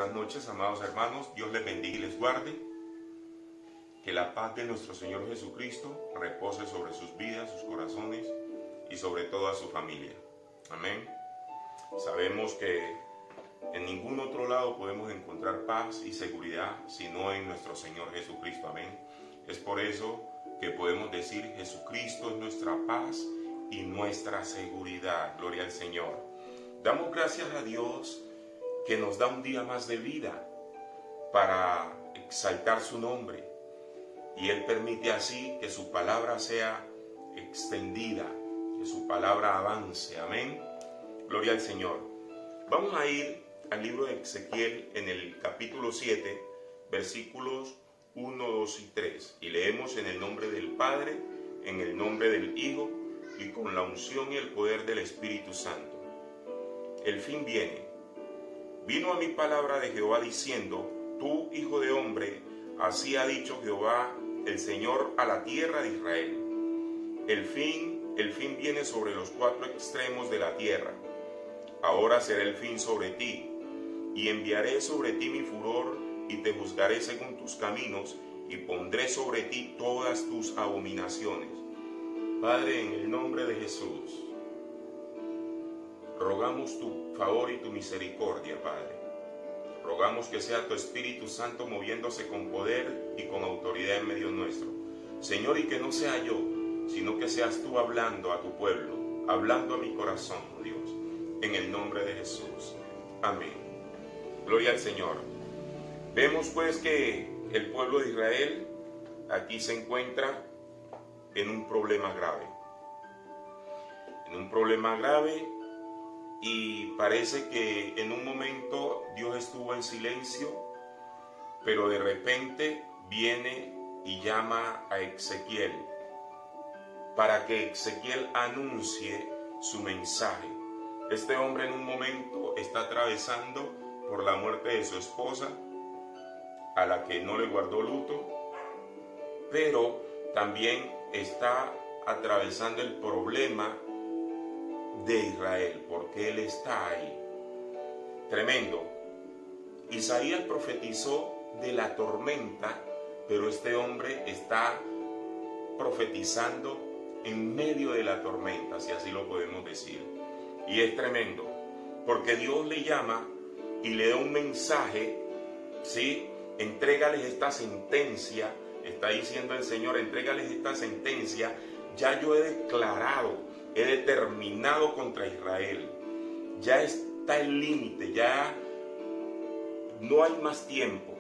buenas noches, amados hermanos. Dios les bendiga y les guarde. Que la paz de nuestro Señor Jesucristo repose sobre sus vidas, sus corazones y sobre toda su familia. Amén. Sabemos que en ningún otro lado podemos encontrar paz y seguridad sino en nuestro Señor Jesucristo. Amén. Es por eso que podemos decir: Jesucristo es nuestra paz y nuestra seguridad. Gloria al Señor. Damos gracias a Dios que nos da un día más de vida para exaltar su nombre, y Él permite así que su palabra sea extendida, que su palabra avance. Amén. Gloria al Señor. Vamos a ir al libro de Ezequiel en el capítulo 7, versículos 1, 2 y 3, y leemos en el nombre del Padre, en el nombre del Hijo y con la unción y el poder del Espíritu Santo. El fin viene. Vino a mi palabra de Jehová diciendo: tú, hijo de hombre, así ha dicho Jehová el Señor a la tierra de Israel. El fin viene sobre los cuatro extremos de la tierra. Ahora será el fin sobre ti, y enviaré sobre ti mi furor, y te juzgaré según tus caminos, y pondré sobre ti todas tus abominaciones. Padre, en el nombre de Jesús, rogamos tu favor y tu misericordia, Padre. Rogamos que sea tu Espíritu Santo moviéndose con poder y con autoridad en medio nuestro. Señor, y que no sea yo, sino que seas tú hablando a tu pueblo, hablando a mi corazón, oh Dios, en el nombre de Jesús. Amén. Gloria al Señor. Vemos pues que el pueblo de Israel aquí se encuentra en un problema grave. En un problema grave. Y parece que en un momento Dios estuvo en silencio, pero de repente viene y llama a Ezequiel para que Ezequiel anuncie su mensaje. Este hombre en un momento está atravesando por la muerte de su esposa, a la que no le guardó luto, pero también está atravesando el problema de Israel, porque él está ahí. Tremendo. Isaías profetizó de la tormenta, pero este hombre está profetizando en medio de la tormenta, si así lo podemos decir. Y es tremendo, porque Dios le llama y le da un mensaje, ¿sí? Entrégales esta sentencia, está diciendo el Señor: entrégales esta sentencia, ya yo he declarado, he determinado contra Israel. Ya está el límite, ya no hay más tiempo.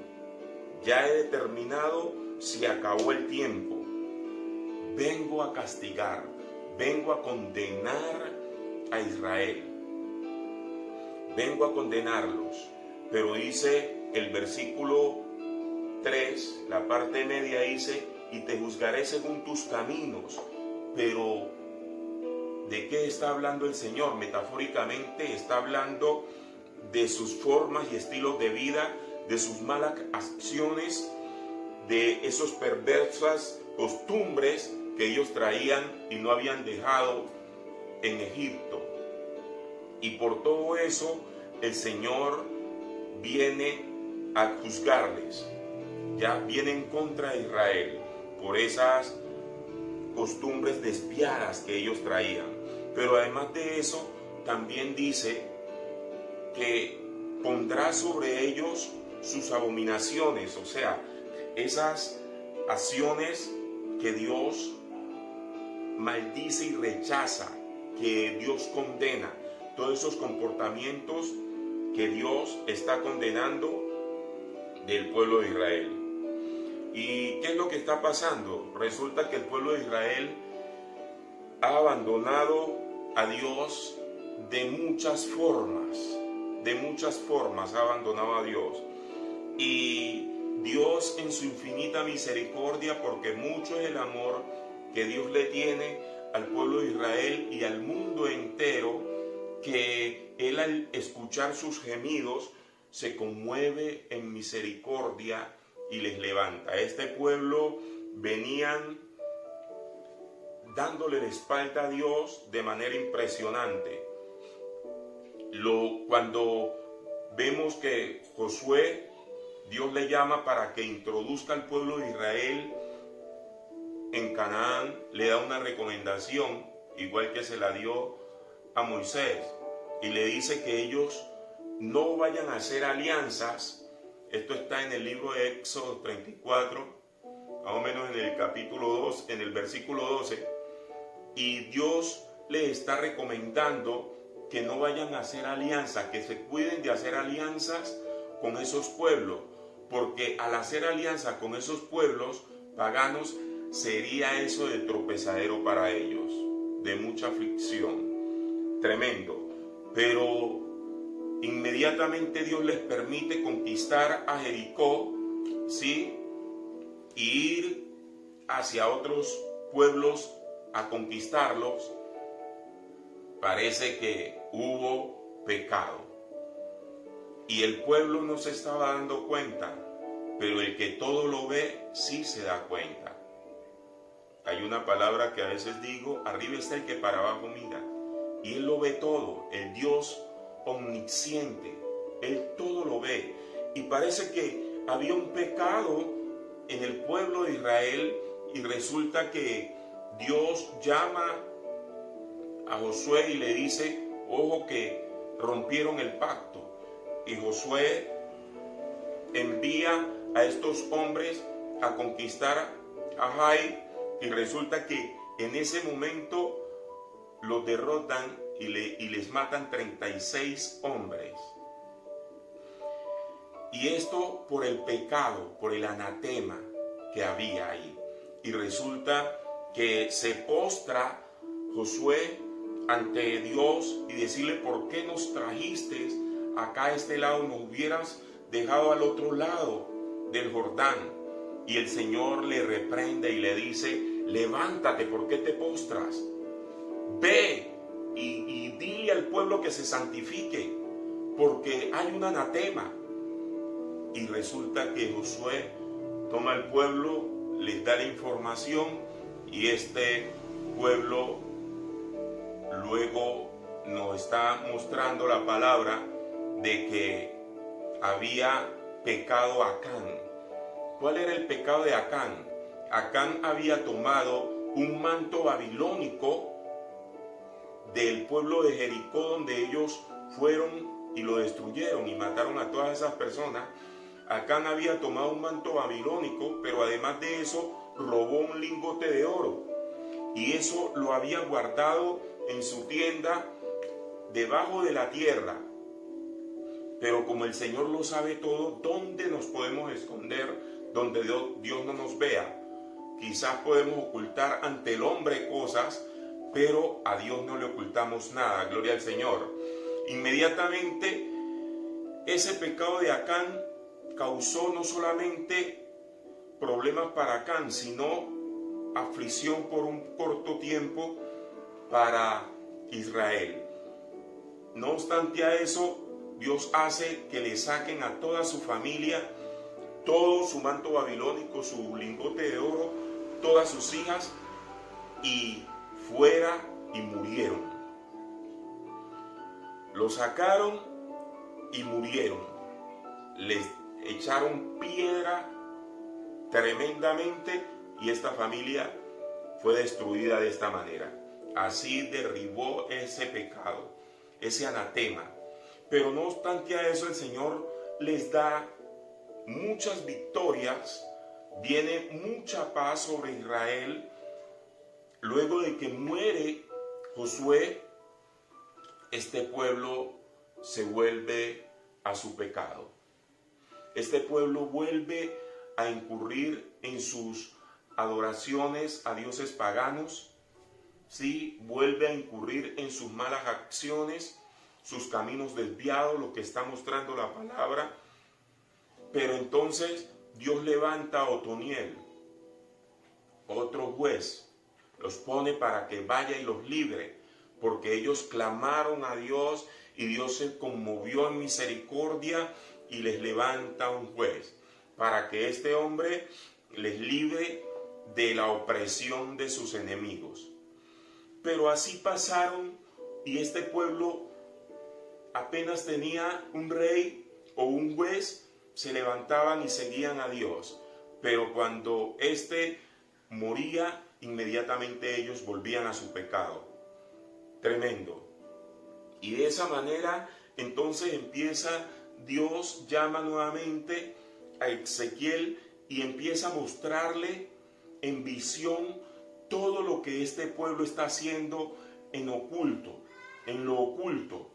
Ya he determinado, se acabó el tiempo. Vengo a castigar, vengo a condenar a Israel. Vengo a condenarlos. Pero dice el versículo 3, la parte media dice: y te juzgaré según tus caminos. Pero ¿de qué está hablando el Señor? Metafóricamente está hablando de sus formas y estilos de vida, de sus malas acciones, de esas perversas costumbres que ellos traían y no habían dejado en Egipto. Y por todo eso el Señor viene a juzgarles. Ya viene en contra de Israel por esas costumbres desviadas que ellos traían. Pero además de eso, también dice que pondrá sobre ellos sus abominaciones, o sea, esas acciones que Dios maldice y rechaza, que Dios condena, todos esos comportamientos que Dios está condenando del pueblo de Israel. ¿Y qué es lo que está pasando? Resulta que el pueblo de Israel ha abandonado a Dios de muchas formas ha abandonado a Dios. Y Dios, en su infinita misericordia, porque mucho es el amor que Dios le tiene al pueblo de Israel y al mundo entero, que Él, al escuchar sus gemidos, se conmueve en misericordia y les levanta. A este pueblo venían dándole la espalda a Dios de manera impresionante. Cuando vemos que Josué, Dios le llama para que introduzca al pueblo de Israel en Canaán, le da una recomendación, igual que se la dio a Moisés, y le dice que ellos no vayan a hacer alianzas. Esto está en el libro de Éxodo 34, más o menos en el capítulo 2, en el versículo 12, y Dios le está recomendando que no vayan a hacer alianzas, que se cuiden de hacer alianzas con esos pueblos, porque al hacer alianza con esos pueblos paganos sería eso de tropezadero para ellos, de mucha aflicción, tremendo. Pero inmediatamente Dios les permite conquistar a Jericó, ¿sí? Y ir hacia otros pueblos a conquistarlos. Parece que hubo pecado y el pueblo no se estaba dando cuenta, pero el que todo lo ve sí se da cuenta. Hay una palabra que a veces digo: arriba está el que para abajo mira, y él lo ve todo, el Dios omnisciente, él todo lo ve. Y parece que había un pecado en el pueblo de Israel, y resulta que Dios llama a Josué y le dice: ojo que rompieron el pacto. Y Josué envía a estos hombres a conquistar a Jai, y resulta que en ese momento los derrotan y les matan 36 hombres. Y esto por el pecado, por el anatema que había ahí. Y resulta que se postra Josué ante Dios y decirle: ¿por qué nos trajiste acá a este lado? Nos hubieras dejado al otro lado del Jordán. Y el Señor le reprende y le dice: levántate, ¿por qué te postras? Ve y dile al pueblo que se santifique, porque hay un anatema. Y resulta que Josué toma al pueblo, les da la información, y este pueblo luego nos está mostrando la palabra de que había pecado Acán. ¿Cuál era el pecado de Acán? Acán había tomado un manto babilónico del pueblo de Jericó, donde ellos fueron y lo destruyeron y mataron a todas esas personas. Acán había tomado un manto babilónico, pero además de eso robó un lingote de oro, y eso lo había guardado en su tienda debajo de la tierra. Pero como el Señor lo sabe todo, ¿dónde nos podemos esconder donde Dios no nos vea? Quizás podemos ocultar ante el hombre cosas, pero a Dios no le ocultamos nada. Gloria al Señor. Inmediatamente ese pecado de Acán causó no solamente problemas para Acán, sino aflicción por un corto tiempo para Israel. No obstante a eso, Dios hace que le saquen a toda su familia todo su manto babilónico, su lingote de oro, todas sus hijas, y fuera y murieron. Lo sacaron y murieron. Les echaron piedra tremendamente y esta familia fue destruida de esta manera. Así derribó ese pecado, ese anatema. Pero no obstante a eso, el Señor les da muchas victorias, viene mucha paz sobre Israel. Luego de que muere Josué, este pueblo se vuelve a su pecado. Este pueblo vuelve a incurrir en sus adoraciones a dioses paganos, ¿sí? Vuelve a incurrir en sus malas acciones, sus caminos desviados, lo que está mostrando la palabra. Pero entonces Dios levanta a Otoniel, otro juez, los pone para que vaya y los libre, porque ellos clamaron a Dios y Dios se conmovió en misericordia y les levanta un juez para que este hombre les libre de la opresión de sus enemigos. Pero así pasaron y este pueblo apenas tenía un rey o un juez se levantaban y seguían a Dios, pero cuando éste moría, inmediatamente ellos volvían a su pecado. Tremendo. Y de esa manera, entonces Dios llama nuevamente a Ezequiel y empieza a mostrarle en visión todo lo que este pueblo está haciendo en lo oculto,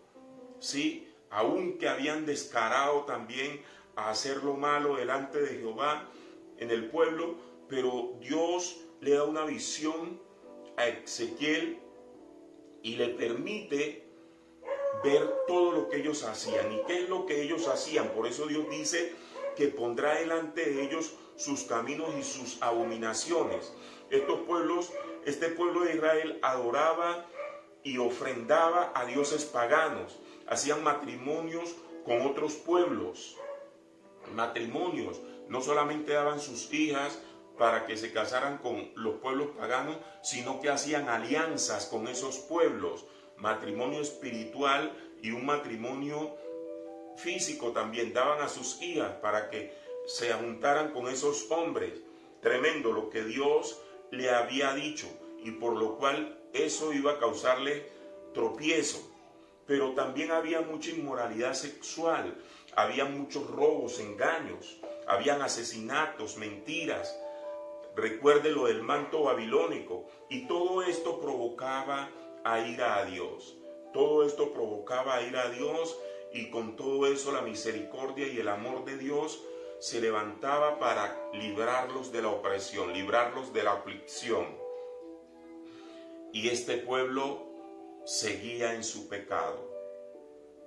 ¿sí? Aunque habían descarado también a hacer lo malo delante de Jehová en el pueblo, pero Dios le da una visión a Ezequiel y le permite ver todo lo que ellos hacían. ¿Y qué es lo que ellos hacían? Por eso Dios dice que pondrá delante de ellos sus caminos y sus abominaciones. Este pueblo de Israel adoraba y ofrendaba a dioses paganos. Hacían matrimonios con otros pueblos. Matrimonios. No solamente daban sus hijas para que se casaran con los pueblos paganos, sino que hacían alianzas con esos pueblos. Matrimonio espiritual y un matrimonio físico también. Daban a sus hijas para que se juntaran con esos hombres. Tremendo lo que Dios le había dicho, y por lo cual eso iba a causarle tropiezo. Pero también había mucha inmoralidad sexual, había muchos robos, engaños, habían asesinatos, mentiras. Recuerde lo del manto babilónico, y todo esto provocaba a ira a Dios. Todo esto provocaba a ira a Dios, y con todo eso la misericordia y el amor de Dios se levantaba para librarlos de la opresión, librarlos de la aflicción. Y este pueblo seguía en su pecado.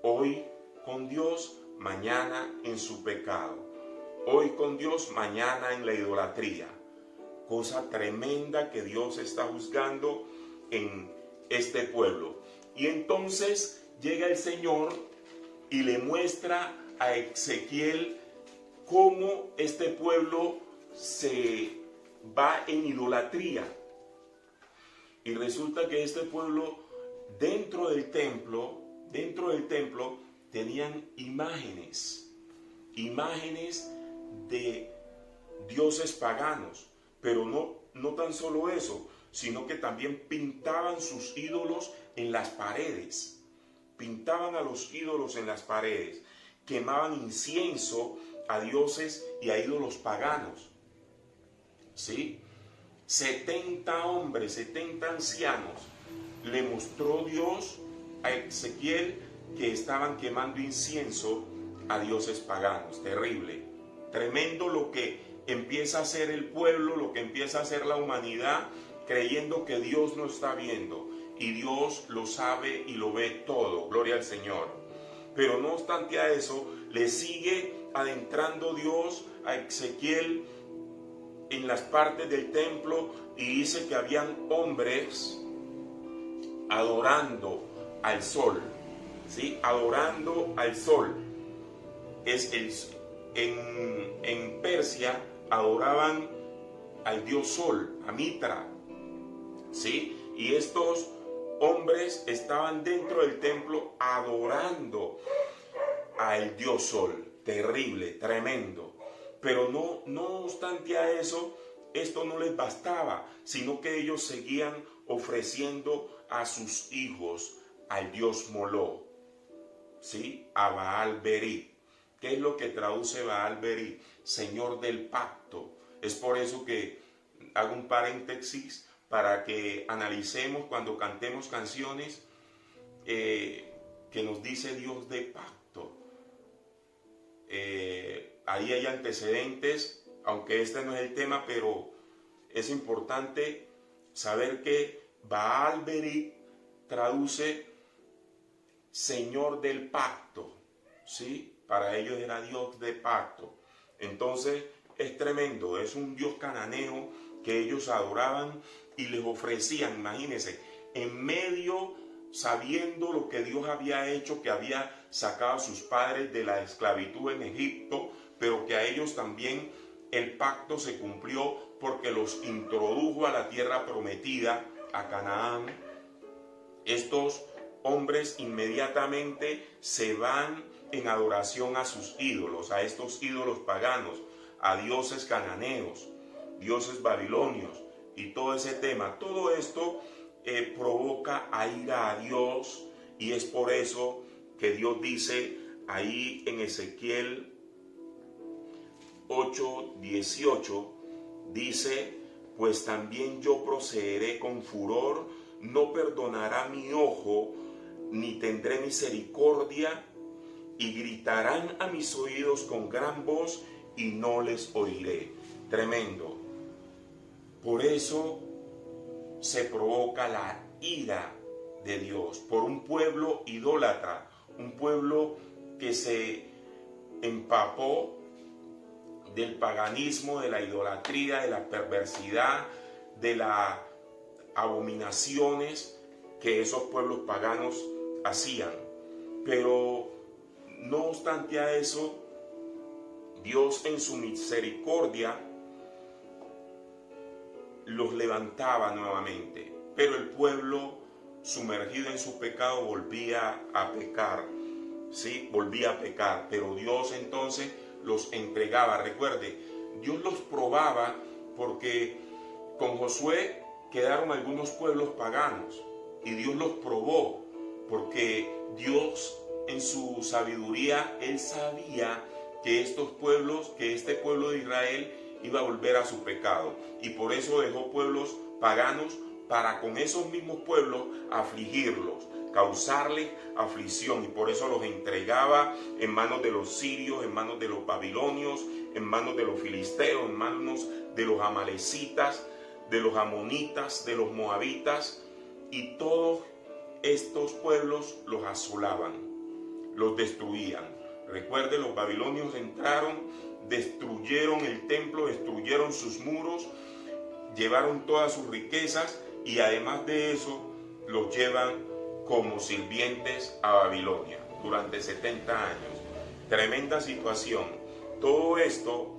Hoy con Dios, mañana en su pecado. Hoy con Dios, mañana en la idolatría. Cosa tremenda que Dios está juzgando en este pueblo. Y entonces llega el Señor y le muestra a Ezequiel cómo este pueblo se va en idolatría. Y resulta que este pueblo dentro del templo tenían imágenes de dioses paganos. Pero no tan solo eso, sino que también pintaban sus ídolos en las paredes. Pintaban a los ídolos en las paredes. Quemaban incienso a dioses y a ídolos paganos. ¿Sí? 70 hombres, 70 ancianos, le mostró Dios a Ezequiel que estaban quemando incienso a dioses paganos. Terrible. Tremendo lo que empieza a hacer el pueblo, lo que empieza a hacer la humanidad, creyendo que Dios no está viendo, y Dios lo sabe y lo ve todo. Gloria al Señor. Pero no obstante a eso, le sigue adentrando Dios a Ezequiel en las partes del templo, y dice que habían hombres adorando al sol, ¿sí? Adorando al sol. En Persia adoraban al dios sol, a Mitra, ¿sí? Y estos hombres estaban dentro del templo adorando al dios sol. Terrible, tremendo. Pero no obstante a eso, esto no les bastaba, sino que ellos seguían ofreciendo a sus hijos al dios Moló, ¿sí? A Baal Berit. ¿Qué es lo que traduce Baal Berit? Señor del pacto. Es por eso que hago un paréntesis para que analicemos cuando cantemos canciones que nos dice Dios de pacto. Ahí hay antecedentes, aunque este no es el tema, pero es importante saber que Baal Berit traduce Señor del pacto, ¿sí? Para ellos era Dios de pacto. Entonces es tremendo, es un Dios cananeo que ellos adoraban y les ofrecían, imagínense, en medio, sabiendo lo que Dios había hecho, que había sacado a sus padres de la esclavitud en Egipto, pero que a ellos también el pacto se cumplió porque los introdujo a la tierra prometida, a Canaán. Estos hombres inmediatamente se van en adoración a sus ídolos, a estos ídolos paganos, a dioses cananeos, dioses babilonios y todo ese tema. Todo esto provoca a ira a Dios, y es por eso que Dios dice ahí en Ezequiel 8:18, dice: pues también yo procederé con furor, no perdonará mi ojo, ni tendré misericordia, y gritarán a mis oídos con gran voz, y no les oiré. Tremendo. Por eso se provoca la ira de Dios por un pueblo idólatra, un pueblo que se empapó del paganismo, de la idolatría, de la perversidad, de las abominaciones que esos pueblos paganos hacían. Pero no obstante a eso, Dios en su misericordia los levantaba nuevamente, pero el pueblo, sumergido en su pecado, volvía a pecar, ¿sí? Volvía a pecar, pero Dios entonces los entregaba. Recuerde, Dios los probaba, porque con Josué quedaron algunos pueblos paganos, y Dios los probó, porque Dios en su sabiduría, Él sabía que estos pueblos, que este pueblo de Israel iba a volver a su pecado, y por eso dejó pueblos paganos para con esos mismos pueblos afligirlos, causarles aflicción, y por eso los entregaba en manos de los sirios, en manos de los babilonios, en manos de los filisteos, en manos de los amalecitas, de los amonitas, de los moabitas, y todos estos pueblos los asolaban, los destruían. Recuerde, los babilonios entraron, destruyeron el templo, destruyeron sus muros, llevaron todas sus riquezas, y además de eso los llevan como sirvientes a Babilonia durante 70 años. Tremenda situación. Todo esto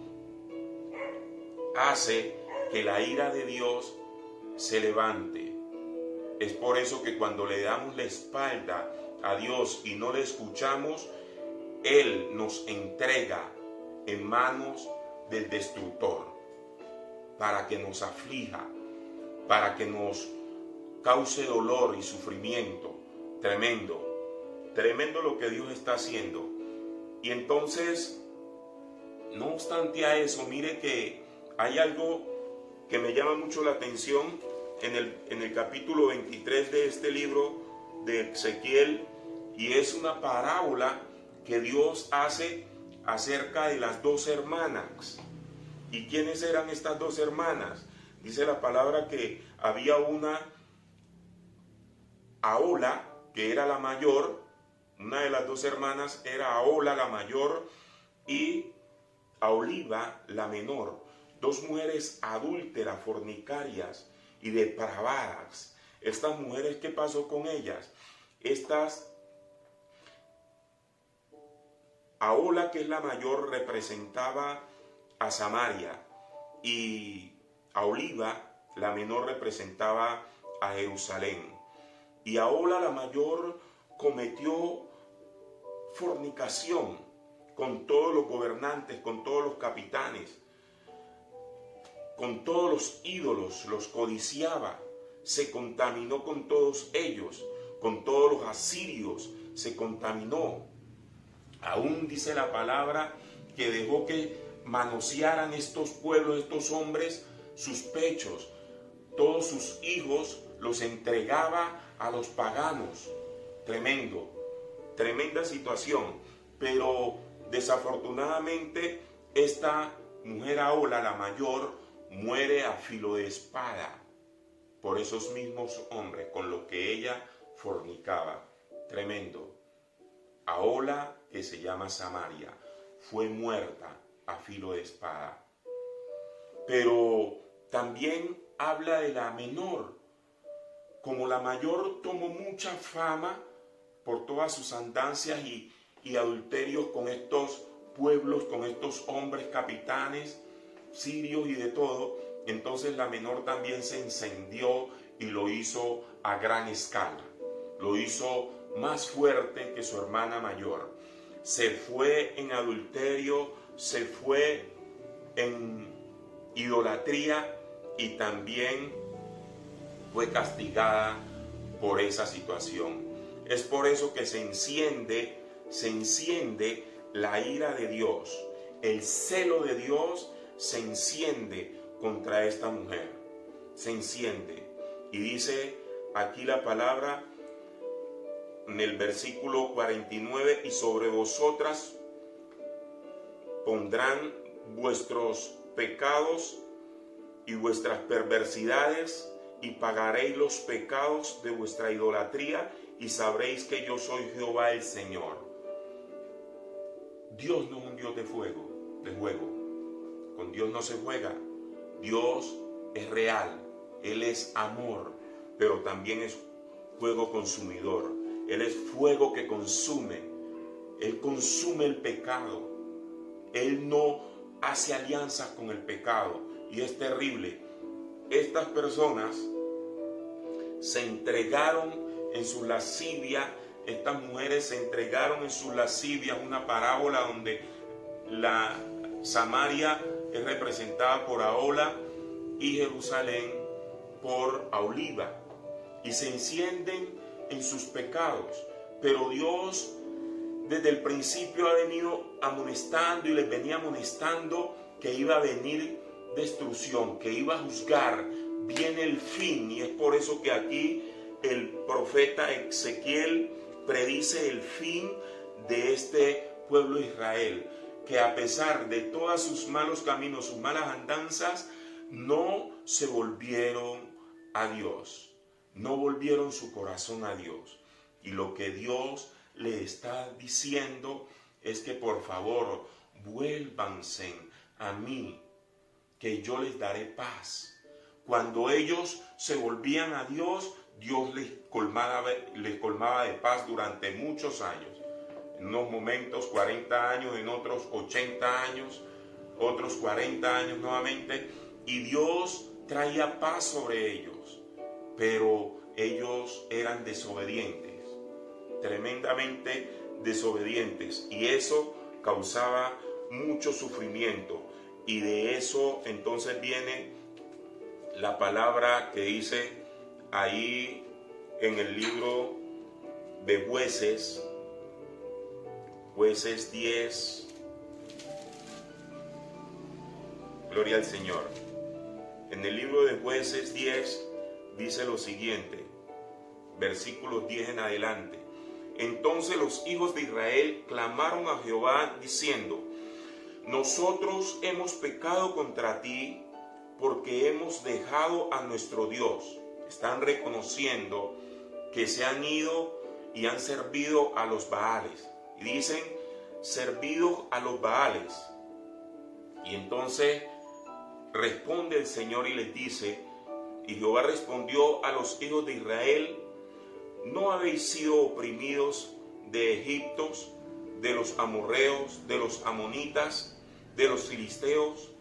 hace que la ira de Dios se levante. Es por eso que cuando le damos la espalda a Dios y no le escuchamos, Él nos entrega en manos del destructor para que nos aflija, para que nos cause dolor y sufrimiento. Tremendo, tremendo lo que Dios está haciendo. Y entonces, no obstante a eso, mire que hay algo que me llama mucho la atención en el capítulo 23 de este libro de Ezequiel, y es una parábola que Dios hace acerca de las dos hermanas. ¿Y quiénes eran estas dos hermanas? Dice la palabra que había una Ahola, que era la mayor. Una de las dos hermanas era Ahola, la mayor, y Aholiba, la menor. Dos mujeres adúlteras, fornicarias y depravadas. Estas mujeres, ¿qué pasó con ellas? Ahola, que es la mayor, representaba a Samaria, y Aholiba, la menor, representaba a Jerusalén. Y Ahola, la mayor, cometió fornicación con todos los gobernantes, con todos los capitanes, con todos los ídolos, los codiciaba, se contaminó con todos ellos, con todos los asirios, se contaminó. Aún dice la palabra que dejó que manosearan estos pueblos, estos hombres, sus pechos. Todos sus hijos los entregaba a los paganos. Tremendo, tremenda situación. Pero desafortunadamente esta mujer Ahola, la mayor, muere a filo de espada por esos mismos hombres con los que ella fornicaba. Tremendo. Ahola, que se llama Samaria, fue muerta a filo de espada. Pero también habla de la menor. Como la mayor tomó mucha fama por todas sus andancias y adulterios con estos pueblos, con estos hombres capitanes, sirios y de todo, entonces la menor también se encendió y lo hizo a gran escala. Lo hizo más fuerte que su hermana mayor. Se fue en adulterio, se fue en idolatría y también fue castigada por esa situación. Es por eso que se enciende la ira de Dios. El celo de Dios se enciende contra esta mujer. Se enciende. Y dice aquí la palabra en el versículo 49, y sobre vosotras pondrán vuestros pecados y vuestras perversidades, y pagaréis los pecados de vuestra idolatría, y sabréis que yo soy Jehová el Señor. Dios no es un Dios de juego. Con Dios no se juega. Dios es real. Él es amor, pero también es fuego consumidor. Él es fuego que consume. Él consume el pecado. Él no hace alianzas con el pecado. Y es terrible. Estas personas se entregaron en su lascivia. Estas mujeres se entregaron en su lascivia. Una parábola donde la Samaria es representada por Ahola y Jerusalén por Aholiba. Y se encienden en sus pecados. Pero Dios desde el principio ha venido amonestando y les venía amonestando que iba a venir destrucción, que iba a juzgar. Viene el fin, y es por eso que aquí el profeta Ezequiel predice el fin de este pueblo de Israel, que a pesar de todos sus malos caminos, sus malas andanzas, no se volvieron a Dios, no volvieron su corazón a Dios. Y lo que Dios le está diciendo es que por favor vuélvanse a mí, que yo les daré paz. Cuando ellos se volvían a Dios, Dios les colmaba de paz durante muchos años. En unos momentos 40 años, en otros 80 años, otros 40 años nuevamente. Y Dios traía paz sobre ellos. Pero ellos eran desobedientes, tremendamente desobedientes. Y eso causaba mucho sufrimiento. Y de eso entonces viene la palabra que dice ahí en el libro de Jueces 10, gloria al Señor. En el libro de Jueces 10 dice lo siguiente, versículos 10 en adelante. Entonces los hijos de Israel clamaron a Jehová diciendo: nosotros hemos pecado contra ti, porque hemos dejado a nuestro Dios. Están reconociendo que se han ido y han servido a los Baales. Y dicen, servido a los Baales. Y entonces responde el Señor y les dice, y Jehová respondió a los hijos de Israel: ¿no habéis sido oprimidos de Egipto, de los amorreos, de los amonitas, de los filisteos,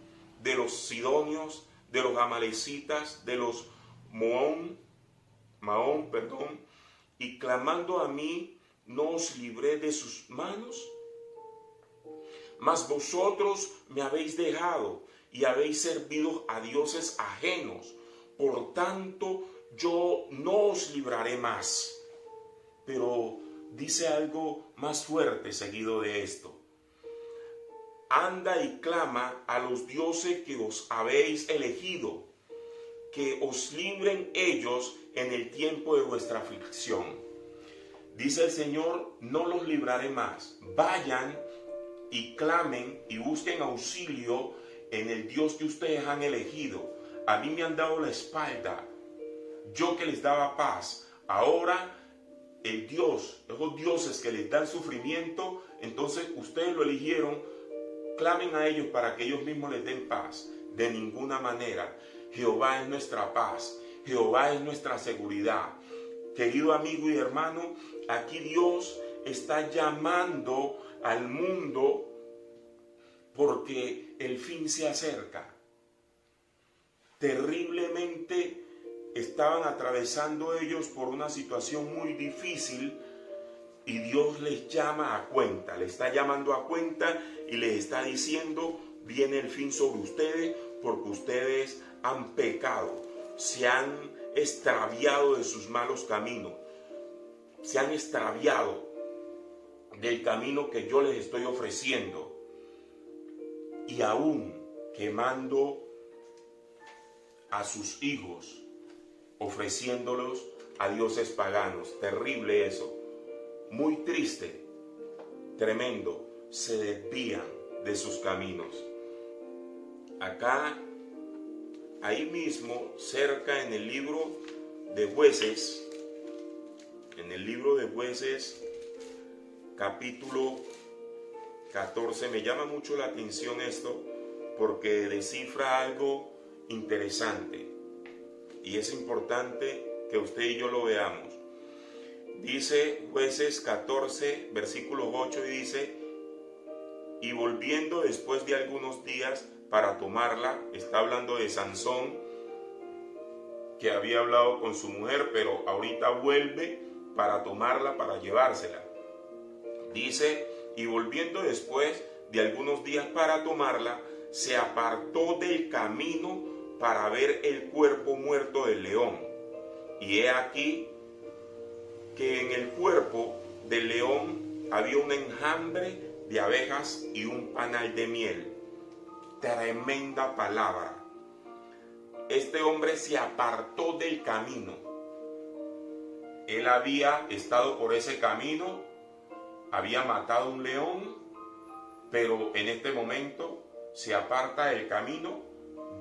de los sidonios, de los amalecitas, de los Maón, y clamando a mí, no os libré de sus manos? Mas vosotros me habéis dejado y habéis servido a dioses ajenos. Por tanto, yo no os libraré más. Pero dice algo más fuerte seguido de esto. Anda y clama a los dioses que os habéis elegido, que os libren ellos en el tiempo de vuestra aflicción. Dice el Señor, no los libraré más. Vayan y clamen y busquen auxilio en el Dios que ustedes han elegido. A mí me han dado la espalda, yo que les daba paz. Ahora el Dios, esos dioses que les dan sufrimiento, entonces ustedes lo eligieron. Clamen a ellos para que ellos mismos les den paz. De ninguna manera. Jehová es nuestra paz. Jehová es nuestra seguridad. Querido amigo y hermano, aquí Dios está llamando al mundo porque el fin se acerca. Terriblemente estaban atravesando ellos por una situación muy difícil, Y Dios les llama a cuenta, les está llamando a cuenta y les está diciendo, viene el fin sobre ustedes porque ustedes han pecado, se han extraviado de sus malos caminos, se han extraviado del camino que yo les estoy ofreciendo, y aún quemando a sus hijos, ofreciéndolos a dioses paganos. Terrible eso, muy triste, tremendo. Se desvían de sus caminos. Acá, ahí mismo, cerca en el libro de Jueces, capítulo 14, me llama mucho la atención esto porque descifra algo interesante y es importante que usted y yo lo veamos. Dice Jueces 14, versículo 8, y dice: y volviendo después de algunos días para tomarla, está hablando de Sansón, que había hablado con su mujer, pero ahorita vuelve para tomarla, para llevársela. Dice: y volviendo después de algunos días para tomarla, se apartó del camino para ver el cuerpo muerto del león. Y he aquí que en el cuerpo del león había un enjambre de abejas y un panal de miel. Tremenda palabra. Este hombre se apartó del camino. Él había estado por ese camino, había matado un león, pero en este momento se aparta del camino,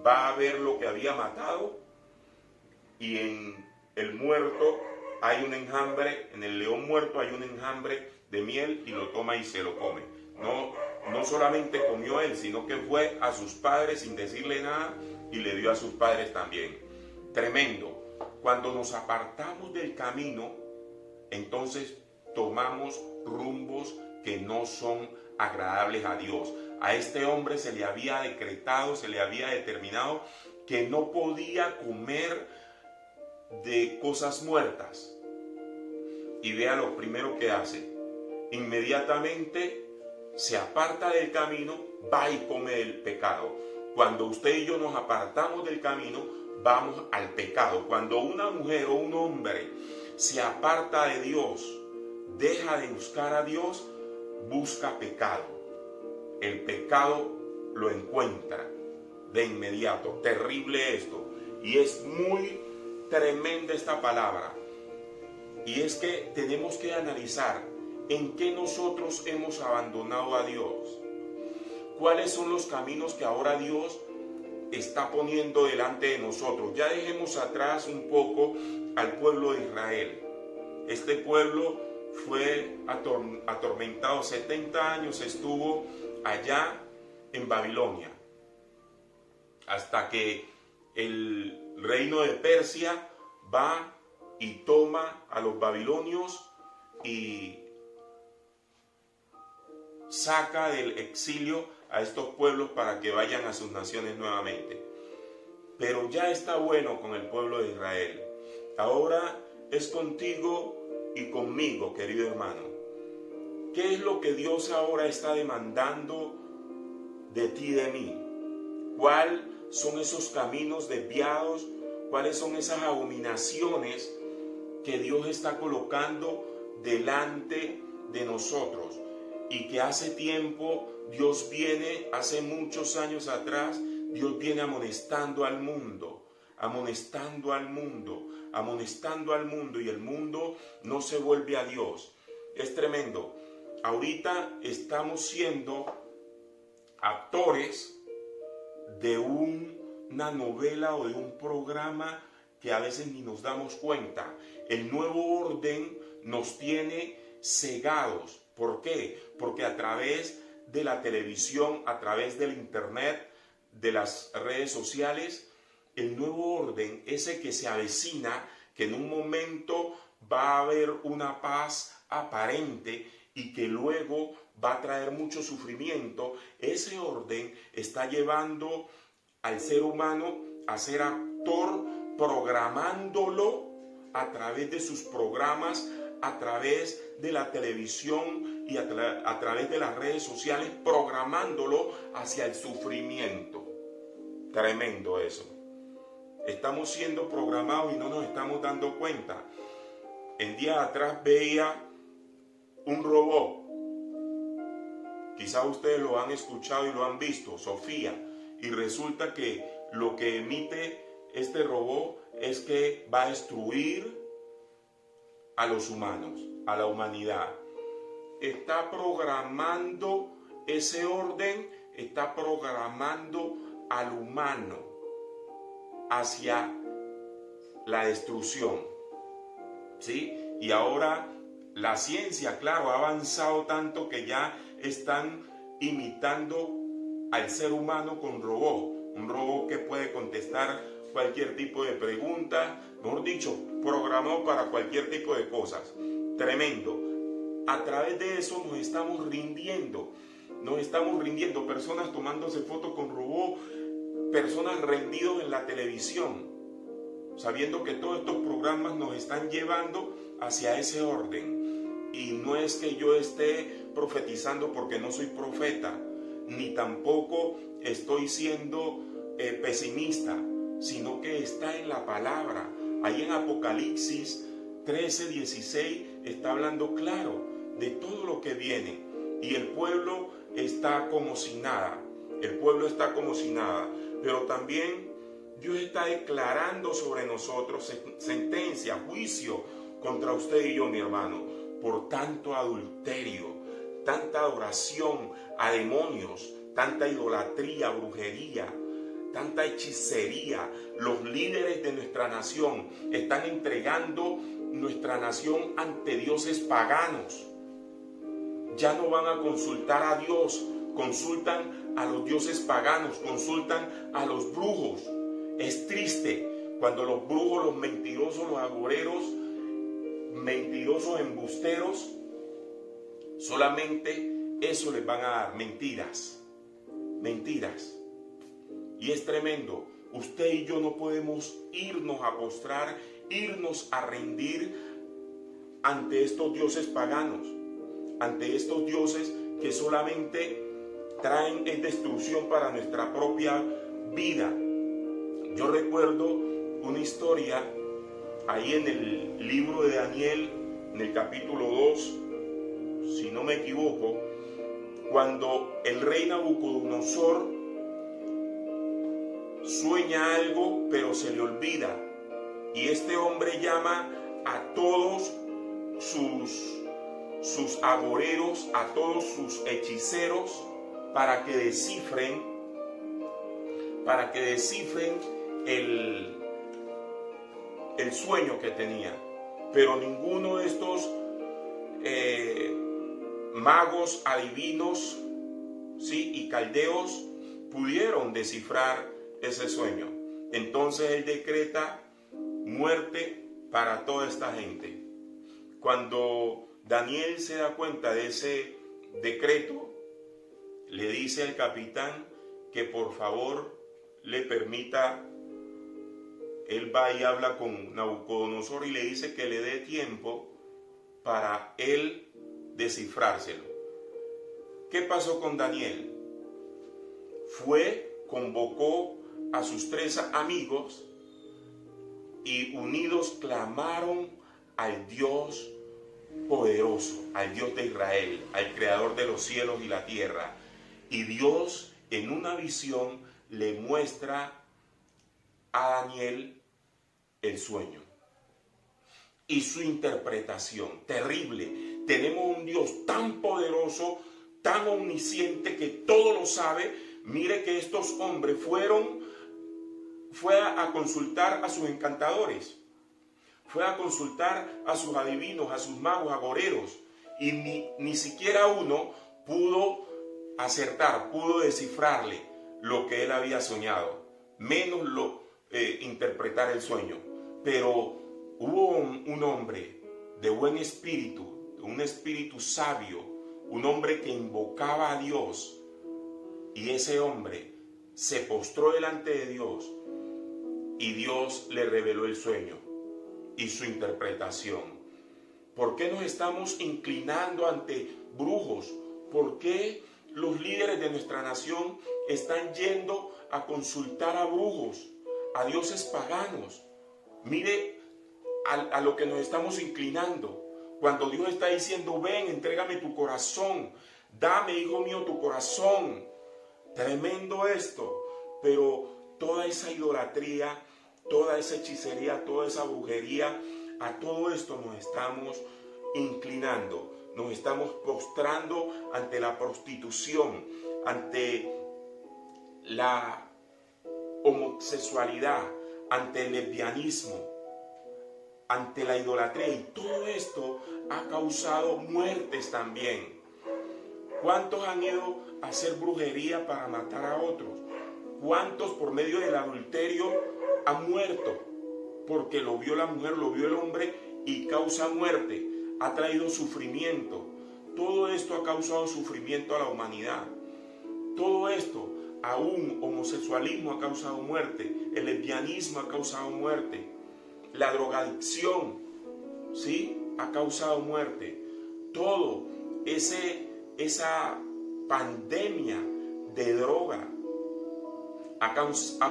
va a ver lo que había matado, y en el muerto hay un enjambre, en el león muerto hay un enjambre de miel, y lo toma y se lo come. No solamente comió él, sino que fue a sus padres sin decirle nada y le dio a sus padres también. Tremendo. Cuando nos apartamos del camino, entonces tomamos rumbos que no son agradables a Dios. A este hombre se le había decretado, se le había determinado que no podía comer de cosas muertas. Y vea lo primero que hace. Inmediatamente se aparta del camino, va y come el pecado. Cuando usted y yo nos apartamos del camino, vamos al pecado. Cuando una mujer o un hombre se aparta de Dios, deja de buscar a Dios, busca pecado. El pecado lo encuentra de inmediato. Terrible esto. Y es muy tremenda esta palabra. Y es que tenemos que analizar en qué nosotros hemos abandonado a Dios. ¿Cuáles son los caminos que ahora Dios está poniendo delante de nosotros? Ya dejemos atrás un poco al pueblo de Israel. Este pueblo fue atormentado, 70 años estuvo allá en Babilonia, hasta que el reino de Persia va y toma a los babilonios y saca del exilio a estos pueblos para que vayan a sus naciones nuevamente. Pero ya está bueno con el pueblo de Israel. Ahora es contigo y conmigo, querido hermano. ¿Qué es lo que Dios ahora está demandando de ti y de mí? ¿Cuáles son esos caminos desviados? ¿Cuáles son esas abominaciones que Dios está colocando delante de nosotros? Y que hace tiempo Dios viene, hace muchos años atrás, Dios viene amonestando al mundo, y el mundo no se vuelve a Dios. Es tremendo. Ahorita estamos siendo actores de una novela o de un programa que a veces ni nos damos cuenta. El nuevo orden nos tiene cegados. ¿Por qué? Porque a través de la televisión, a través del internet, de las redes sociales, el nuevo orden, ese que se avecina, que en un momento va a haber una paz aparente y que luego va a traer mucho sufrimiento, ese orden está llevando al ser humano a ser actor, programándolo a través de sus programas, a través de la televisión y a través de las redes sociales, programándolo hacia el sufrimiento. Tremendo eso. Estamos siendo programados y no nos estamos dando cuenta. En días atrás veía un robot. Quizás ustedes lo han escuchado y lo han visto, Sofía. Y resulta que lo que emite este robot es que va a destruir a los humanos, a la humanidad. Está programando ese orden, está programando al humano hacia la destrucción, ¿sí? Y ahora la ciencia, claro, ha avanzado tanto que ya están imitando al ser humano con robot, un robot que puede contestar cualquier tipo de pregunta, mejor dicho, programado para cualquier tipo de cosas. Tremendo. A través de eso nos estamos rindiendo, personas tomándose fotos con robot, personas rendidos en la televisión, sabiendo que todos estos programas nos están llevando hacia ese orden. Y no es que yo esté profetizando porque no soy profeta, ni tampoco estoy siendo pesimista, sino que está en la palabra. Ahí en Apocalipsis 13:16 está hablando claro de todo lo que viene. Y el pueblo está como si nada. Pero también Dios está declarando sobre nosotros sentencia, juicio contra usted y yo, mi hermano, por tanto adulterio, tanta adoración a demonios, tanta idolatría, brujería, tanta hechicería. Los líderes de nuestra nación están entregando nuestra nación ante dioses paganos. Ya no van a consultar a Dios, consultan a los dioses paganos, consultan a los brujos. Es triste cuando los brujos, los mentirosos, los agoreros, mentirosos embusteros, solamente eso les van a dar, mentiras. Y es tremendo. Usted y yo no podemos irnos a postrar, irnos a rendir ante estos dioses paganos, ante estos dioses que solamente traen destrucción para nuestra propia vida. Yo recuerdo una historia ahí en el libro de Daniel, en el capítulo 2, si no me equivoco, cuando el rey Nabucodonosor sueña algo, pero se le olvida. Y este hombre llama a todos sus agoreros, a todos sus hechiceros, para que descifren el sueño que tenía. Pero ninguno de estos magos, adivinos, ¿sí?, y caldeos pudieron descifrar ese sueño. Entonces él decreta muerte para toda esta gente. Cuando Daniel se da cuenta de ese decreto, le dice al capitán que por favor le permita. Él va y habla con Nabucodonosor y le dice que le dé tiempo para él descifrárselo. ¿Qué pasó con Daniel? Convocó a sus 3 amigos y unidos clamaron al Dios poderoso, al Dios de Israel, al creador de los cielos y la tierra. Y Dios en una visión le muestra a Daniel el sueño y su interpretación. Terrible. Tenemos un Dios tan poderoso, tan omnisciente, que todo lo sabe. Mire que estos hombres fue a consultar a sus encantadores, fue a consultar a sus adivinos, a sus magos, agoreros, y ni siquiera uno pudo acertar, pudo descifrarle lo que él había soñado, menos interpretar el sueño. Pero hubo un hombre de buen espíritu, un espíritu sabio, un hombre que invocaba a Dios, y ese hombre se postró delante de Dios y Dios le reveló el sueño y su interpretación. ¿Por qué nos estamos inclinando ante brujos? ¿Por qué los líderes de nuestra nación están yendo a consultar a brujos, a dioses paganos? Mire a lo que nos estamos inclinando. Cuando Dios está diciendo, ven, entrégame tu corazón, dame, hijo mío, tu corazón. Tremendo esto, pero toda esa idolatría, toda esa hechicería, toda esa brujería, a todo esto nos estamos inclinando, nos estamos postrando ante la prostitución, ante la homosexualidad, ante el lesbianismo, ante la idolatría, y todo esto ha causado muertes también. ¿Cuántos han ido a hacer brujería para matar a otros? ¿Cuántos por medio del adulterio han muerto? Porque lo vio la mujer, lo vio el hombre y causa muerte. Ha traído sufrimiento. Todo esto ha causado sufrimiento a la humanidad. Todo esto, aún homosexualismo ha causado muerte. El lesbianismo ha causado muerte. La drogadicción, ¿sí?, ha causado muerte. Todo esa pandemia de droga ha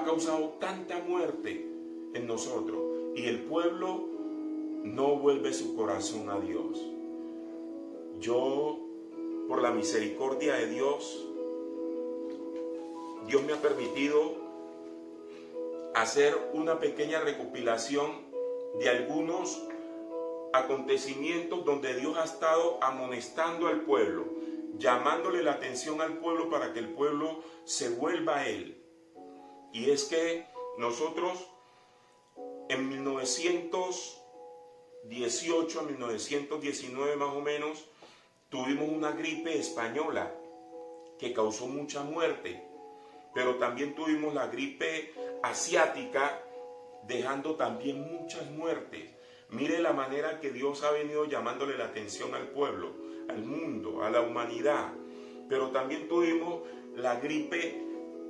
causado tanta muerte en nosotros, y el pueblo no vuelve su corazón a Dios. Yo, por la misericordia de Dios, Dios me ha permitido hacer una pequeña recopilación de algunos acontecimientos donde Dios ha estado amonestando al pueblo, llamándole la atención al pueblo para que el pueblo se vuelva a Él. Y es que nosotros en 1918 a 1919 más o menos tuvimos una gripe española que causó mucha muerte, pero también tuvimos la gripe asiática dejando también muchas muertes. Mire la manera que Dios ha venido llamándole la atención al pueblo, al mundo, a la humanidad. Pero también tuvimos la gripe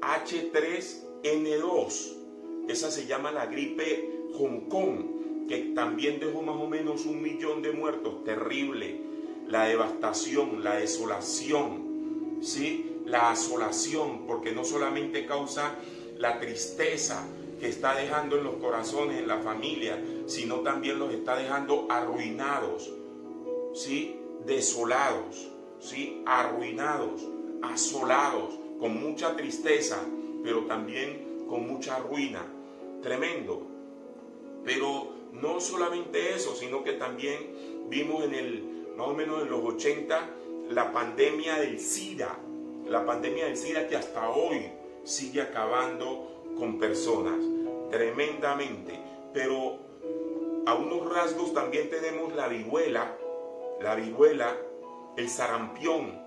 H3N2. Esa se llama la gripe Hong Kong, que también dejó más o menos 1 millón de muertos. Terrible. La devastación, la desolación, ¿sí? La asolación, porque no solamente causa la tristeza que está dejando en los corazones, en la familia, sino también los está dejando arruinados, ¿sí? Desolados, ¿sí? Arruinados, asolados, con mucha tristeza, pero también con mucha ruina. Tremendo. Pero no solamente eso, sino que también vimos más o menos en los 80, la pandemia del SIDA. La pandemia del SIDA que hasta hoy sigue acabando con personas tremendamente. Pero a unos rasgos también tenemos la viruela, el sarampión,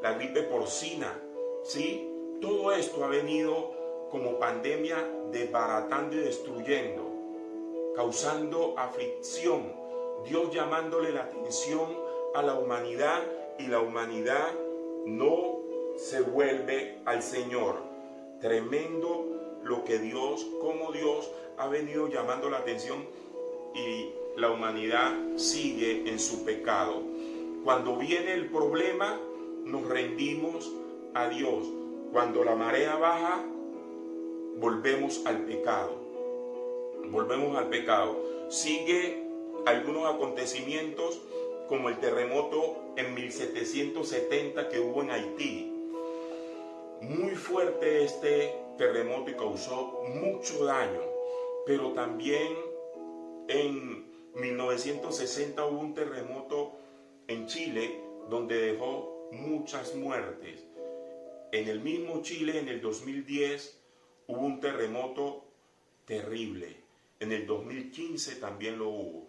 la gripe porcina, ¿sí? Todo esto ha venido como pandemia desbaratando y destruyendo, causando aflicción, Dios llamándole la atención a la humanidad, y la humanidad no se vuelve al Señor. Tremendo lo que como Dios ha venido llamando la atención, y la humanidad sigue en su pecado. Cuando viene el problema, nos rendimos a Dios. Cuando la marea baja, volvemos al pecado. Volvemos al pecado. Sigue algunos acontecimientos como el terremoto en 1770 que hubo en Haití. Muy fuerte este terremoto y causó mucho daño. Pero también en 1960 hubo un terremoto en Chile donde dejó muchas muertes. En el mismo Chile, en el 2010, hubo un terremoto terrible. En el 2015 también lo hubo.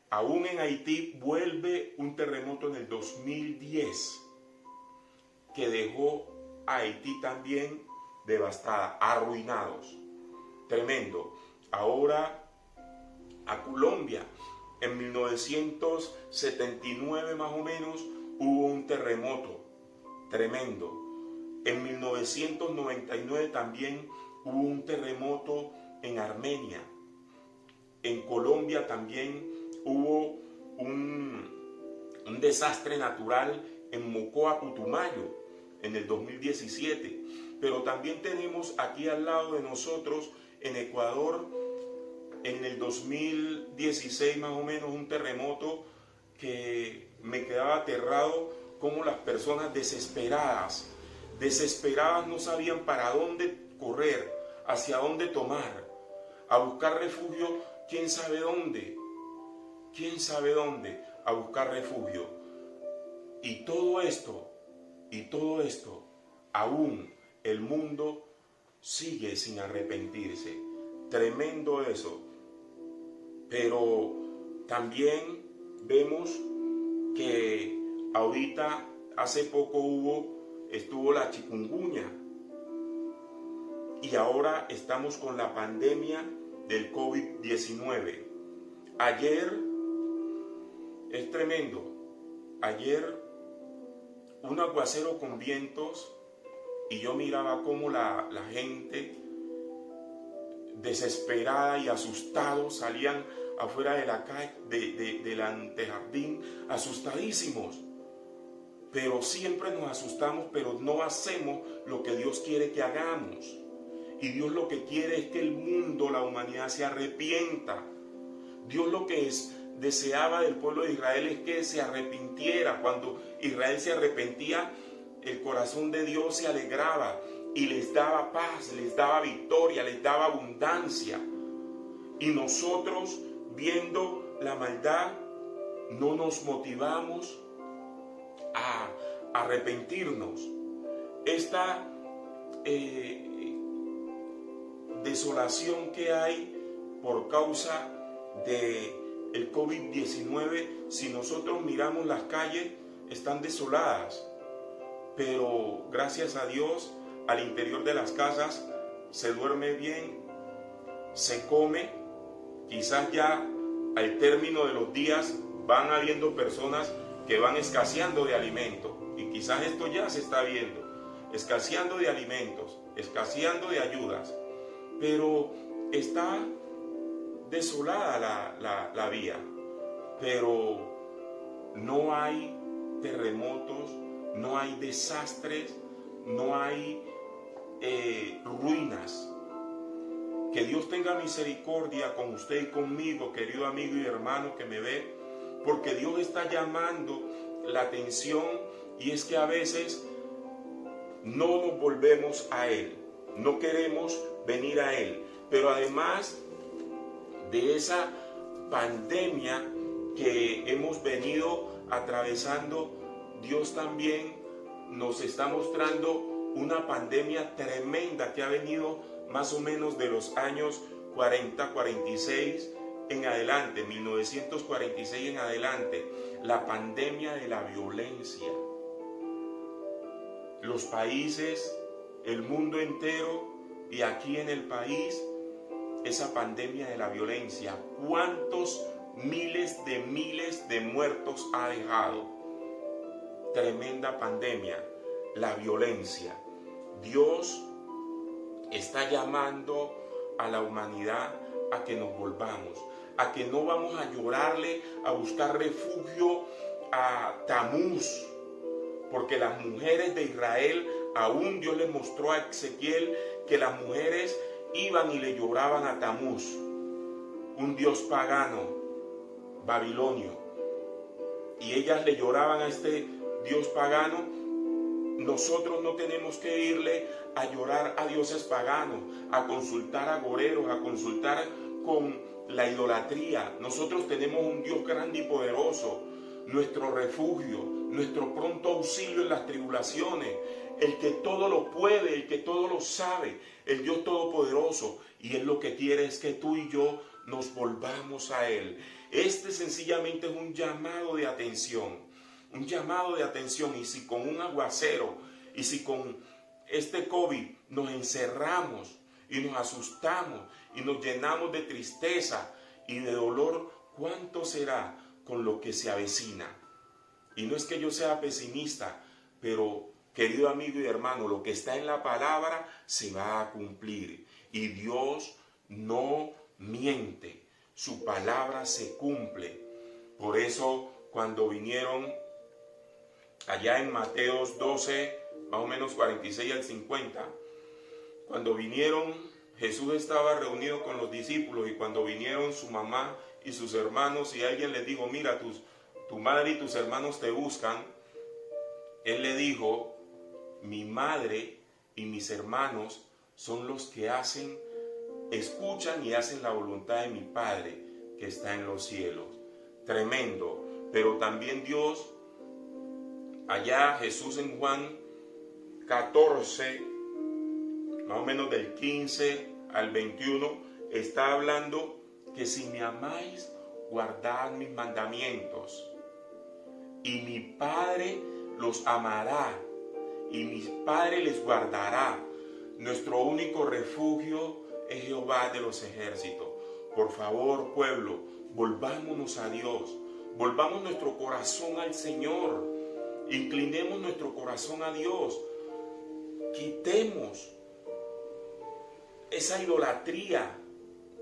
Aún en Haití vuelve un terremoto en el 2010 que dejó a Haití también devastada, arruinados. Tremendo. Ahora a Colombia, en 1979 más o menos, hubo un terremoto tremendo. En 1999 también hubo un terremoto en Armenia. En Colombia también hubo un un desastre natural en Mocoa, Putumayo, en el 2017. Pero también tenemos aquí al lado de nosotros, en Ecuador, en el 2016 más o menos, un terremoto que me quedaba aterrado, como las personas desesperadas no sabían para dónde correr, hacia dónde tomar, a buscar refugio, quién sabe dónde, a buscar refugio. Y todo esto, aún el mundo sigue sin arrepentirse. Tremendo eso. Pero también vemos que ahorita, hace poco estuvo la chikungunya, y ahora estamos con la pandemia del COVID-19. Ayer, es tremendo, ayer un aguacero con vientos, y yo miraba cómo la gente desesperada y asustado salían afuera de la calle, del antejardín, asustadísimos. Pero siempre nos asustamos, pero no hacemos lo que Dios quiere que hagamos. Y Dios lo que quiere es que el mundo, la humanidad, se arrepienta. Dios lo que deseaba del pueblo de Israel es que se arrepintiera. Cuando Israel se arrepentía, el corazón de Dios se alegraba y les daba paz, les daba victoria, les daba abundancia. Y nosotros, viendo la maldad, no nos motivamos a arrepentirnos. Esta desolación que hay por causa del COVID-19, si nosotros miramos las calles, están desoladas. Pero gracias a Dios, al interior de las casas se duerme bien, se come. Quizás ya al término de los días van habiendo personas que van escaseando de alimento, y quizás esto ya se está viendo, escaseando de alimentos, escaseando de ayudas, pero está desolada la vía. Pero no hay terremotos, no hay desastres, no hay ruinas. Que Dios tenga misericordia con usted y conmigo, querido amigo y hermano que me ve, porque Dios está llamando la atención, y es que a veces no nos volvemos a Él, no queremos venir a Él. Pero además de esa pandemia que hemos venido atravesando, Dios también nos está mostrando una pandemia tremenda que ha venido más o menos de los años 40, 46 en adelante, 1946 en adelante, la pandemia de la violencia. Los países, el mundo entero, y aquí en el país, esa pandemia de la violencia, ¿cuántos miles de muertos ha dejado? Tremenda pandemia, la violencia. Dios está llamando a la humanidad a que nos volvamos, a que no vamos a llorarle, a buscar refugio a Tamuz, porque las mujeres de Israel, aún Dios les mostró a Ezequiel que las mujeres iban y le lloraban a Tamuz, un dios pagano, babilonio, y ellas le lloraban a este dios pagano. Nosotros no tenemos que irle a llorar a dioses paganos, a consultar a agoreros, a consultar con la idolatría. Nosotros tenemos un Dios grande y poderoso, nuestro refugio, nuestro pronto auxilio en las tribulaciones, el que todo lo puede, el que todo lo sabe, el Dios todopoderoso. Y Él lo que quiere es que tú y yo nos volvamos a Él. Este sencillamente es un llamado de atención. Un llamado de atención. Y si con un aguacero, y si con este COVID nos encerramos y nos asustamos y nos llenamos de tristeza y de dolor, ¿cuánto será con lo que se avecina? Y no es que yo sea pesimista, pero querido amigo y hermano, lo que está en la palabra se va a cumplir. Y Dios no miente, su palabra se cumple. Por eso, cuando vinieron allá en Mateos 12, más o menos 46 al 50, cuando vinieron, Jesús estaba reunido con los discípulos, y cuando vinieron su mamá y sus hermanos, y alguien les dijo, mira, tu madre y tus hermanos te buscan, él le dijo, mi madre y mis hermanos son los que escuchan y hacen la voluntad de mi Padre que está en los cielos. Tremendo. Pero también Dios, allá Jesús en Juan 14, más o menos del 15 al 21, está hablando que si me amáis, guardad mis mandamientos, y mi Padre los amará, y mi Padre les guardará. Nuestro único refugio es Jehová de los ejércitos. Por favor, pueblo, volvámonos a Dios, volvamos nuestro corazón al Señor, inclinemos nuestro corazón a Dios, quitemos esa idolatría,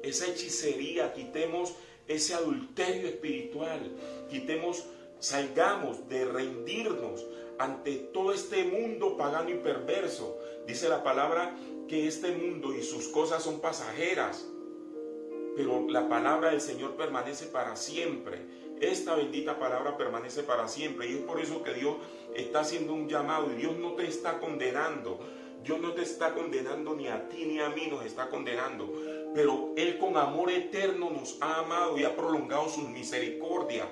esa hechicería, quitemos ese adulterio espiritual, salgamos de rendirnos ante todo este mundo pagano y perverso. Dice la palabra que este mundo y sus cosas son pasajeras, pero la palabra del Señor permanece para siempre. Esta bendita palabra permanece para siempre, y es por eso que Dios está haciendo un llamado, y Dios no te está condenando. Dios no te está condenando, ni a ti ni a mí nos está condenando, pero Él con amor eterno nos ha amado y ha prolongado sus misericordias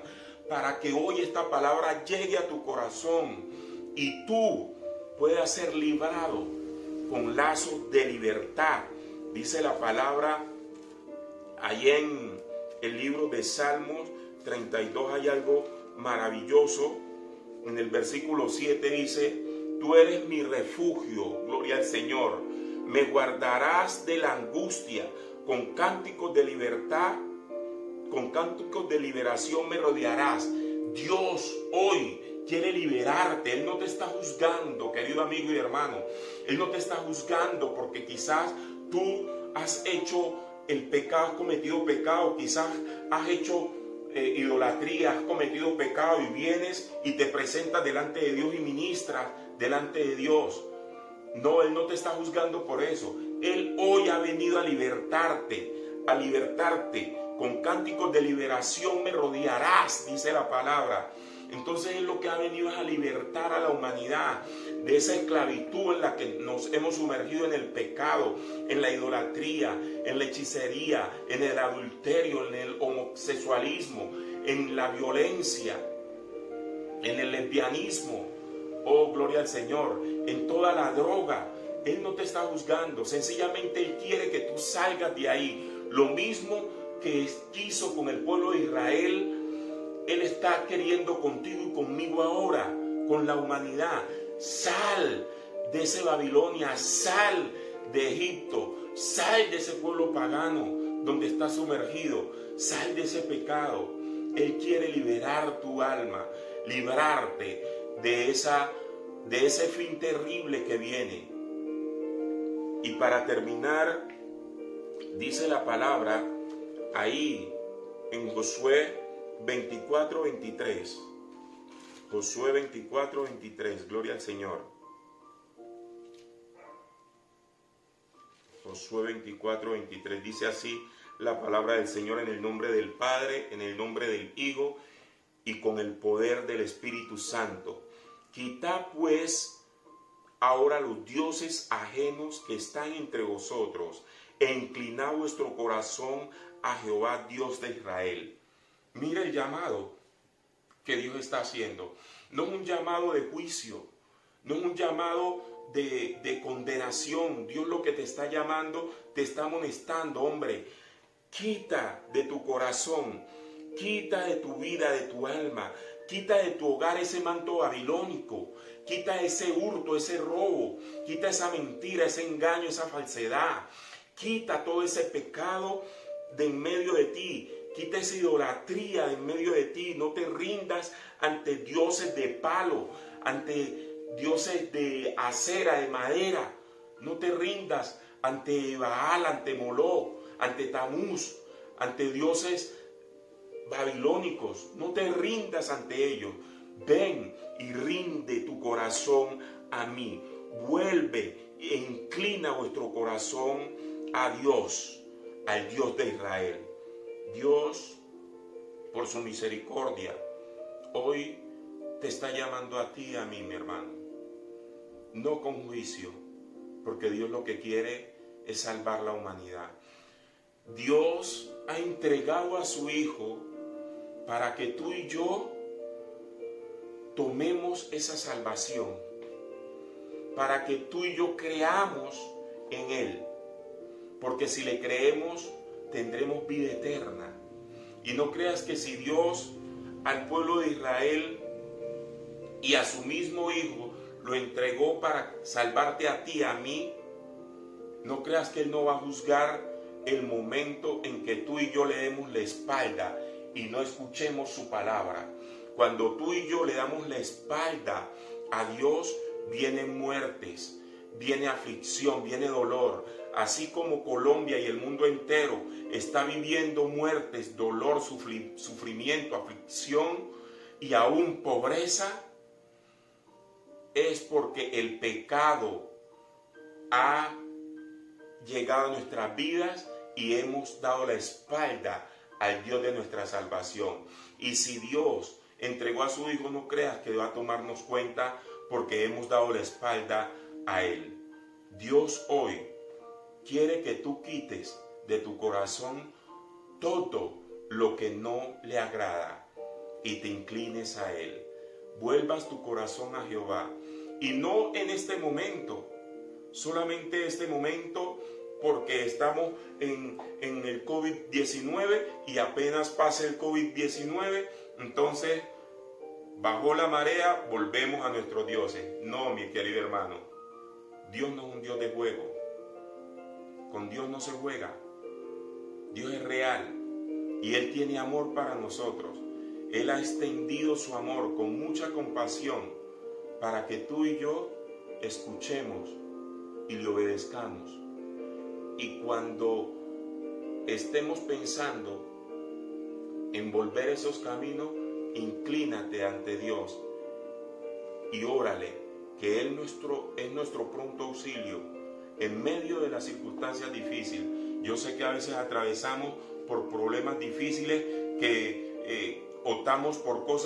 para que hoy esta palabra llegue a tu corazón y tú puedas ser librado con lazos de libertad. Dice la palabra ahí en el libro de Salmos 32, hay algo maravilloso. En el versículo 7 dice, tú eres mi refugio, gloria al Señor, me guardarás de la angustia, con cánticos de libertad, con cánticos de liberación me rodearás. Dios hoy quiere liberarte. Él no te está juzgando, querido amigo y hermano. Él no te está juzgando porque quizás tú has hecho el pecado, has cometido pecado, quizás has hecho idolatría, has cometido pecado, y vienes y te presentas delante de Dios y ministras delante de Dios. No, Él no te está juzgando por eso. Él hoy ha venido a libertarte, con cánticos de liberación me rodearás, dice la palabra. Entonces Él lo que ha venido es a libertar a la humanidad de esa esclavitud en la que nos hemos sumergido, en el pecado, en la idolatría, en la hechicería, en el adulterio, en el homosexualismo, en la violencia, en el lesbianismo. Oh, gloria al Señor, en toda la droga. Él no te está juzgando, sencillamente Él quiere que tú salgas de ahí. Lo mismo que hizo con el pueblo de Israel, Él está queriendo contigo y conmigo ahora, con la humanidad. Sal de ese Babilonia, sal de Egipto, sal de ese pueblo pagano donde estás sumergido, sal de ese pecado. Él quiere liberar tu alma, librarte de ese fin terrible que viene. Y para terminar, dice la palabra ahí en Josué 24:23. Josué 24:23, gloria al Señor. Josué 24:23 dice así la palabra del Señor: en el nombre del Padre, en el nombre del Hijo y con el poder del Espíritu Santo. Quitad pues ahora los dioses ajenos que están entre vosotros, e inclinad vuestro corazón a Jehová Dios de Israel. Mira el llamado que Dios está haciendo. No es un llamado de juicio, no es un llamado de condenación. Dios lo que te está llamando, te está amonestando, hombre. Quita de tu corazón, quita de tu vida, de tu alma, quita de tu hogar ese manto babilónico, quita ese hurto, ese robo, quita esa mentira, ese engaño, esa falsedad. Quita todo ese pecado de en medio de ti. Quita esa idolatría de en medio de ti. No te rindas ante dioses de palo, ante dioses de acera, de madera. No te rindas ante Baal, ante Moloch, ante Tamuz, ante dioses babilónicos. No te rindas ante ellos. Ven y rinde tu corazón a mí. Vuelve e inclina vuestro corazón a Dios, al Dios de Israel. Dios, por su misericordia, hoy te está llamando a ti y a mí, mi hermano. No con juicio, porque Dios lo que quiere es salvar la humanidad. Dios ha entregado a su Hijo para que tú y yo tomemos esa salvación, para que tú y yo creamos en Él, porque si le creemos tendremos vida eterna. Y no creas que si Dios al pueblo de Israel y a su mismo Hijo lo entregó para salvarte a ti, a mí, no creas que Él no va a juzgar el momento en que tú y yo le demos la espalda y no escuchemos su palabra. Cuando tú y yo le damos la espalda a Dios, vienen muertes, viene aflicción, viene dolor. Así como Colombia y el mundo entero está viviendo muertes, dolor, sufrimiento, aflicción y aún pobreza, es porque el pecado ha llegado a nuestras vidas y hemos dado la espalda al Dios de nuestra salvación. Y si Dios entregó a su Hijo, no creas que va a tomarnos cuenta porque hemos dado la espalda a Él. Dios hoy quiere que tú quites de tu corazón todo lo que no le agrada y te inclines a Él. Vuelvas tu corazón a Jehová. Y no en este momento, solamente este momento, porque estamos en el COVID-19 y apenas pase el COVID-19, entonces bajó la marea, volvemos a nuestros dioses. No, mi querido hermano, Dios no es un Dios de juego. Con Dios no se juega. Dios es real y Él tiene amor para nosotros. Él ha extendido su amor con mucha compasión para que tú y yo escuchemos y le obedezcamos. Y cuando estemos pensando en volver esos caminos, inclínate ante Dios y órale, que Él es nuestro pronto auxilio en medio de las circunstancias difíciles. Yo sé que a veces atravesamos por problemas difíciles, que optamos por cosas